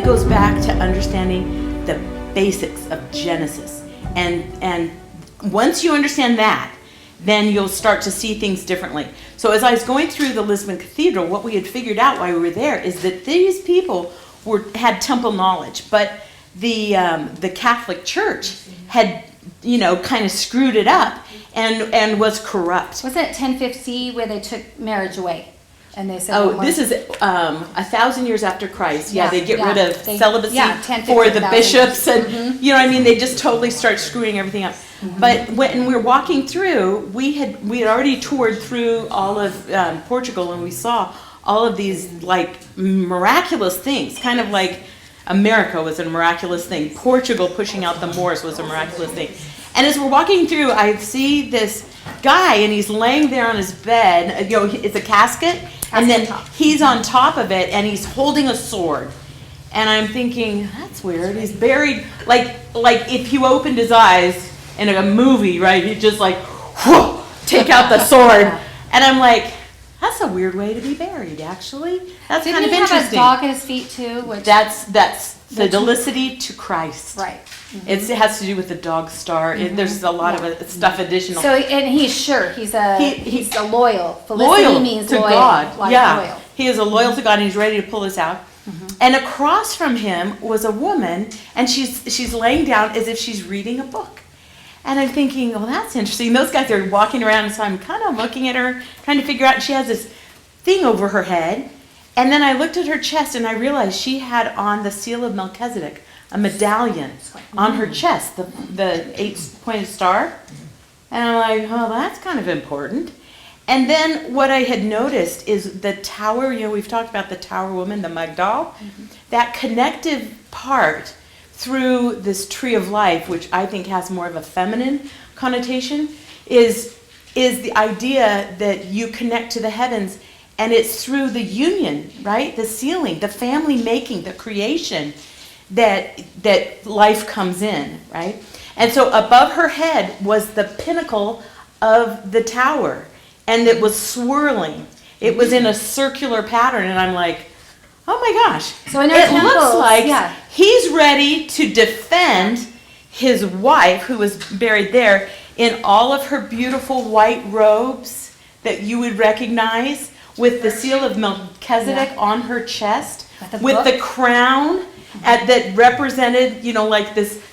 goes back to understanding the basics of Genesis. And once you understand that, then you'll start to see things differently. So as I was going through the Lisbon Cathedral, what we had figured out while we were there is that these people had temple knowledge, but the Catholic Church had, kind of screwed it up and was corrupt. Wasn't it 1050 where they took marriage away? And they said, this is 1,000 years after Christ. Yeah, they get rid of celibacy 10, for the bishops, and mm-hmm. they just totally start screwing everything up. Mm-hmm. But when we were walking through, we had already toured through all of Portugal, and we saw all of these miraculous things, kind of like America was a miraculous thing. Portugal pushing out the Moors was a miraculous thing. And as we're walking through, I see this guy, and he's laying there on his bed. It's a casket, and then he's on top of it, and he's holding a sword. And I'm thinking, that's weird. He's buried, like if he opened his eyes in a movie, right? He'd just whoo, take out the sword. And I'm like, that's a weird way to be buried, actually. That's kind of interesting. Didn't he have a dog at his feet too? That's fidelity to Christ. Right. Mm-hmm. It has to do with the dog star. Mm-hmm. There's a lot of stuff additional. So, and he's sure he's a loyal. Felicity loyal means to loyal, God. Loyal. He is a loyal to God, and he's ready to pull this out. Mm-hmm. And across from him was a woman, and she's laying down as if she's reading a book. And I'm thinking, well, that's interesting. Those guys are walking around, and so I'm kind of looking at her, trying to figure out. She has this thing over her head, and then I looked at her chest, and I realized she had on the seal of Melchizedek, a medallion on her chest, the 8-pointed star. And I'm like, oh, that's kind of important. And then what I had noticed is the tower, we've talked about the tower woman, the Magdal, mm-hmm. that connective part through this tree of life, which I think has more of a feminine connotation, is the idea that you connect to the heavens, and it's through the union, right? The sealing, the family making, the creation, that life comes in, right? And so above her head was the pinnacle of the tower, and it was swirling. It was in a circular pattern, and I'm like, oh my gosh. So in it looks like he's ready to defend his wife, who was buried there, in all of her beautiful white robes that you would recognize, with the seal of Melchizedek on her chest, with the crown that represented, this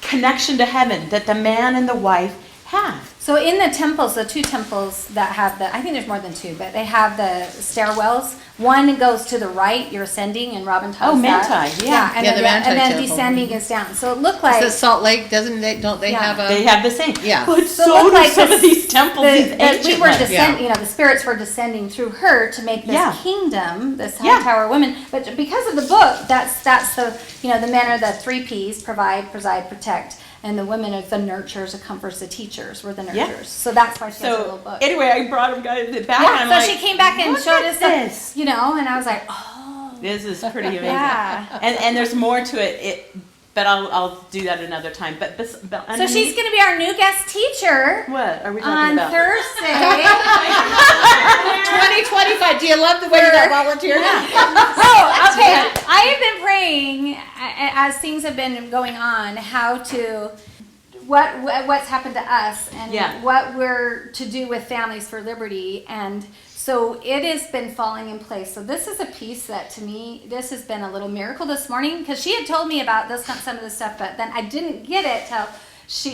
connection to heaven that the man and the wife have. So in the temples, the two temples that have I think there's more than two, but they have the stairwells. One goes to the right, you're ascending, and Robin talks Manti, yeah. And then descending is down. So it looked like... The Salt Lake, don't they have a... They have the same. Yeah. But so do some of these temples, these ancient we were descending, the spirits were descending through her to make this kingdom, this high tower woman. But because of the book, that's the, the men are the 3 Ps, provide, preside, protect. And the women are the nurturers, the comforts, the teachers were the nurturers. Yeah. So that's why she has a little book. Anyway, I brought him back. Yeah, and so she came back and showed us this, and I was like, oh. This is pretty amazing. Yeah. And there's more to it. But I'll do that another time. But so she's going to be our new guest teacher. What are we talking about? On Thursday. 2025. Do you love the way you got volunteered? Oh, okay. I have been praying as things have been going on, what's happened to us and what we're to do with Families for Liberty, and so it has been falling in place. So this is a piece that, to me, this has been a little miracle this morning, because she had told me about some of this stuff, but then I didn't get it till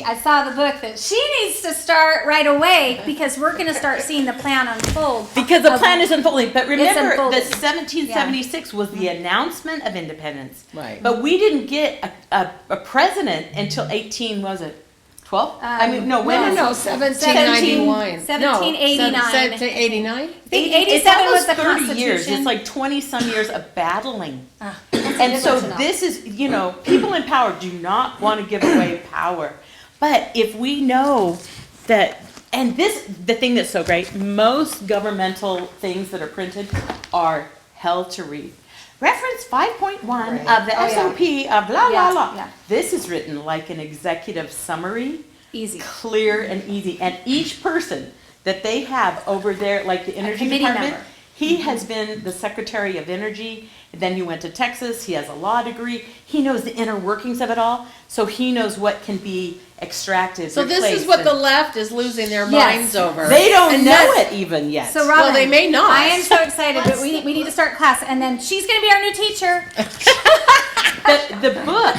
I saw the book that she needs to start right away, because we're going to start seeing the plan unfold. Because the plan is unfolding. But remember that 1776 was the announcement of independence. Right. But we didn't get a president until 12? No, 1791. 1789. 1789? 87 was the 30 Constitution. years. It's like 20-some years of battling. And so this is, people in power do not want to give away power. But if we know that, and the thing that's so great, most governmental things that are printed are hell to read. Reference 5.1 of the SOP of blah, blah, blah. Yeah. This is written like an executive summary. Easy. Clear and easy. And each person that they have over there, like the energy department, He has been the Secretary of Energy. Then he went to Texas. He has a law degree. He knows the inner workings of it all. So he knows what can be extracted. So this is what the left is losing their Yes. minds over. They don't And know that's- it even yet. So Robin, Well, they may not. I am so excited, but we need to start class, and then she's going to be our new teacher. the book.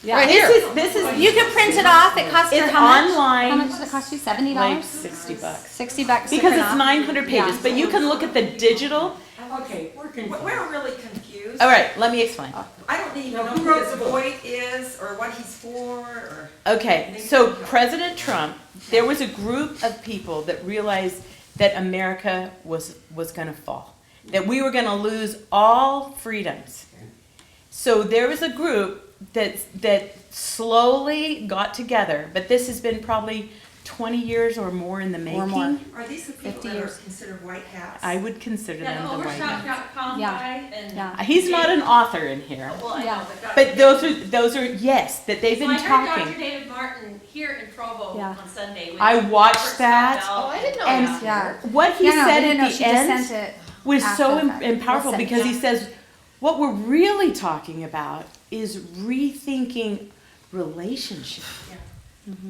Yeah. Right here. This is You can print it off. It costs her It's how much? online. How much does it cost you? $70. like $60 $60 to because print it's off. 900 pages. Yeah. But you can look at the digital. Okay, we're really confused. All right, let me explain. I don't even know who this boy is or what he's for or. Okay, so President Trump, there was a group of people that realized that America was going to fall, that we were going to lose all freedoms. So there was a group that slowly got together, but this has been probably 20 years or more in the making. Or more. Are these the people 50 that are years. considered white hats? I would consider them the white hats. Overstock.com Yeah. guy and. Yeah. He's not an author in here, Well, I Yeah. know, but those are yes, that they've So been I heard Dr. talking. David Martin here in Provo Yeah. on Sunday. with I watched Robert that. Stovall. Oh, I didn't know And that. Yeah. what he Yeah, no, we said didn't know at she the just end sent it. was so after the fact. powerful We'll send because it. he says what we're really talking about is rethinking relationship.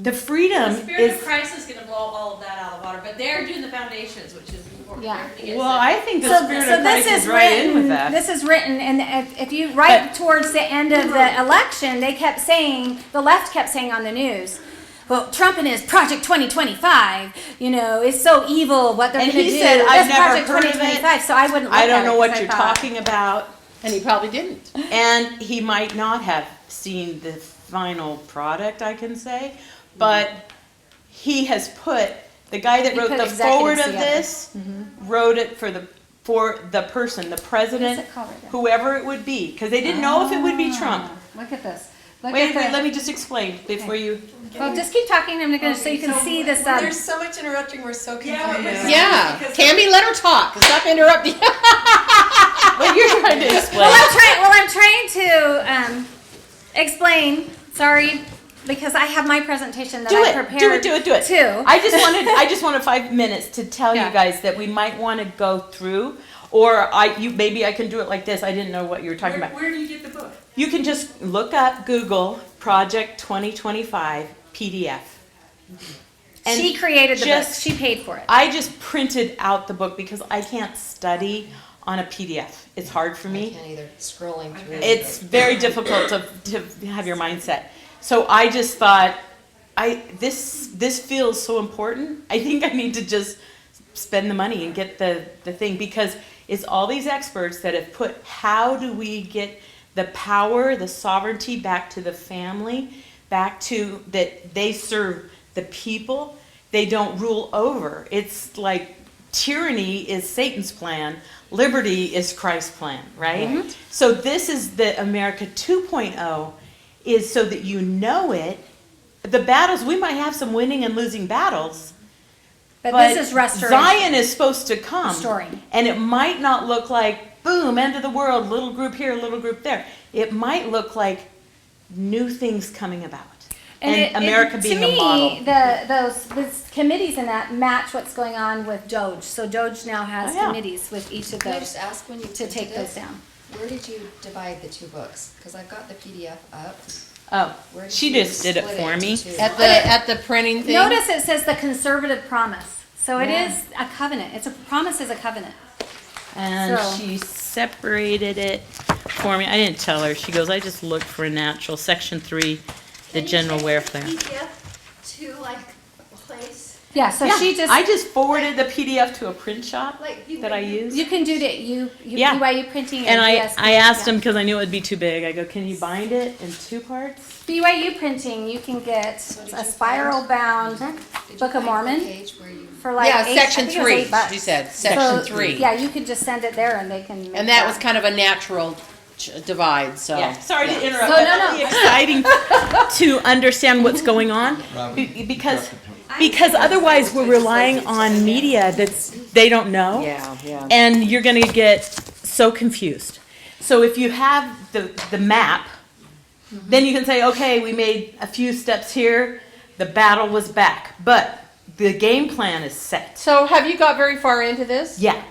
The freedom The spirit is of Christ is going to blow all of that out of the water, but they're doing the foundations, which is important. Yeah. Everybody gets well, that. I think the spirit of Christ this is right in with that. This is written, and if you right towards the end of the election, they kept saying, the left kept saying on the news, well, Trump and his Project 2025, is so evil. What they're And going to he do. said, "I've This never Project heard of it. 2025." So I wouldn't. Look I don't at know it what 'cause I you're thought- talking about, And he probably didn't. and he might not have seen the final product, I can say, but he has put the guy that He wrote put the executives forward of together. this wrote it for the person, the president, What's it called right there? whoever it would be, because they didn't know if it would be Trump. Look at this. Look Wait, at let me just explain before you. Well, just keep talking. I'm gonna so you can see this. There's so much interrupting, we're so confused. Yeah. Tammy, let her talk. Stop interrupting. Well, you're trying to explain. I'm trying to explain. Sorry, because I have my presentation that Do I it, prepared. do it. Too. I just wanted 5 minutes to tell Yeah. you guys that we might want to go through, or maybe I can do it like this. I didn't know what you were talking about. Where do you get the book? You can just look up, Google Project 2025 PDF. And She created the book. just- She paid for it. I just printed out the book because I can't study on a PDF. It's hard for I me. can't either, scrolling through. It's very difficult to have your mindset. So I just thought, this feels so important. I think I need to just spend the money and get the thing, because it's all these experts that have put, how do we get the power, the sovereignty back to the family, back to that they serve the people, they don't rule over. It's like tyranny is Satan's plan, liberty is Christ's plan, right? So this is the America 2.0, is so that you know it. The battles, we might have some winning and losing battles, But this is restoration. Zion is supposed to come. Restoring. And it might not look like, boom, end of the world, little group here, little group there. It might look like new things coming about. And America being a model. To me, those committees in that match what's going on with Doge. So Doge now has Oh, yeah. committees with each of Can I those just ask when you to printed take those this, down. where did you divide the two books? Because I've got the PDF up. Oh, Where did she you just did it split for me. into two? At the printing thing. Notice it says the conservative promise. So it Yeah. is a covenant. It's a promise is a covenant. And So- she separated it for me. I didn't tell her. She goes, I just looked for a natural. Section 3, the general welfare. To like a place, Yeah. So Yeah, she just I just forwarded the PDF to a print shop like you that I use. you can do that. Yeah. BYU printing And I BSP, asked yeah. him because I knew it would be too big. I go, can you bind it in 2 parts? BYU printing. You can get So did a you spiral bound Did you Book of find the Mormon page where you? for like Yeah, eight, section I think it was 3, $8. she said, So, section 3. Yeah, you could just send it there and they can. And that was kind of a natural divide, so. Yeah, sorry to interrupt. So, but no, it's no. exciting to understand what's going on because otherwise we're relying on media they don't know. Yeah. And you're going to get so confused. So if you have the map, then you can say, okay, we made a few steps here, the battle was back, but the game plan is set. So have you got very far into this? Yeah,